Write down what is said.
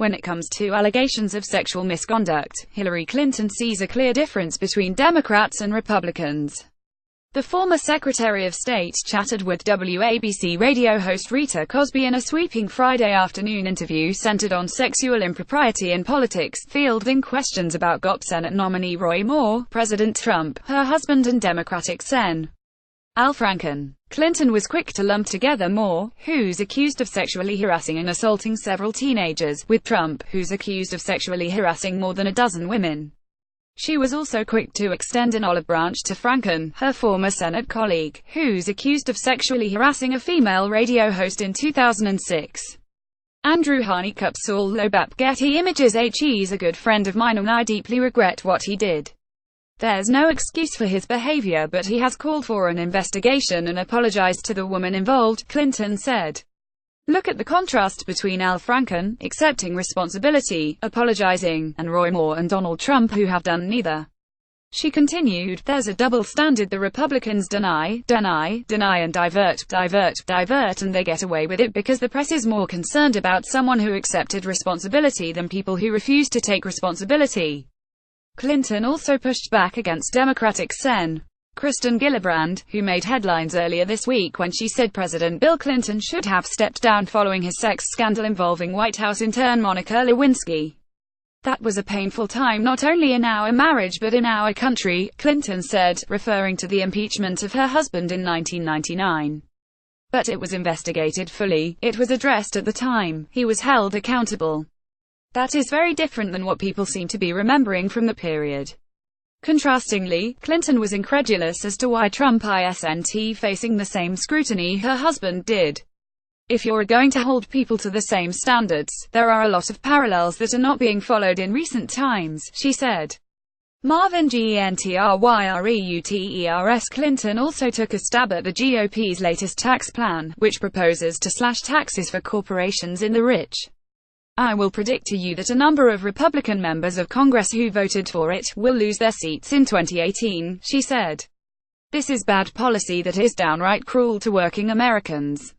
When it comes to allegations of sexual misconduct, Hillary Clinton sees a clear difference between Democrats and Republicans. The former Secretary of State chatted with WABC radio host Rita Cosby in a sweeping Friday afternoon interview centered on sexual impropriety in politics, fielding questions about GOP Senate nominee Roy Moore, President Trump, her husband and Democratic Sen. Al Franken. Clinton was quick to lump together Moore, who's accused of sexually harassing and assaulting several teenagers, with Trump, who's accused of sexually harassing more than a dozen women. She was also quick to extend an olive branch to Franken, her former Senate colleague, who's accused of sexually harassing a female radio host in 2006. Andrew Harney Saul Lobap Getty Images. He's a good friend of mine and I deeply regret what he did. There's no excuse for his behavior, but he has called for an investigation and apologized to the woman involved, Clinton said. Look at the contrast between Al Franken, accepting responsibility, apologizing, and Roy Moore and Donald Trump, who have done neither. She continued, there's a double standard. The Republicans deny, and divert, and they get away with it because the press is more concerned about someone who accepted responsibility than people who refuse to take responsibility. Clinton also pushed back against Democratic Sen. Kristen Gillibrand, who made headlines earlier this week when she said President Bill Clinton should have stepped down following his sex scandal involving White House intern Monica Lewinsky. That was a painful time not only in our marriage but in our country, Clinton said, referring to the impeachment of her husband in 1999. But it was investigated fully, it was addressed at the time, he was held accountable. That is very different than what people seem to be remembering from the period. Contrastingly, Clinton was incredulous as to why Trump isn't facing the same scrutiny her husband did. If you're going to hold people to the same standards, there are a lot of parallels that are not being followed in recent times, she said. Marvin Gentryreuters. Clinton also took a stab at the GOP's latest tax plan, which proposes to slash taxes for corporations in the rich. I will predict to you that a number of Republican members of Congress who voted for it will lose their seats in 2018, she said. This is bad policy that is downright cruel to working Americans.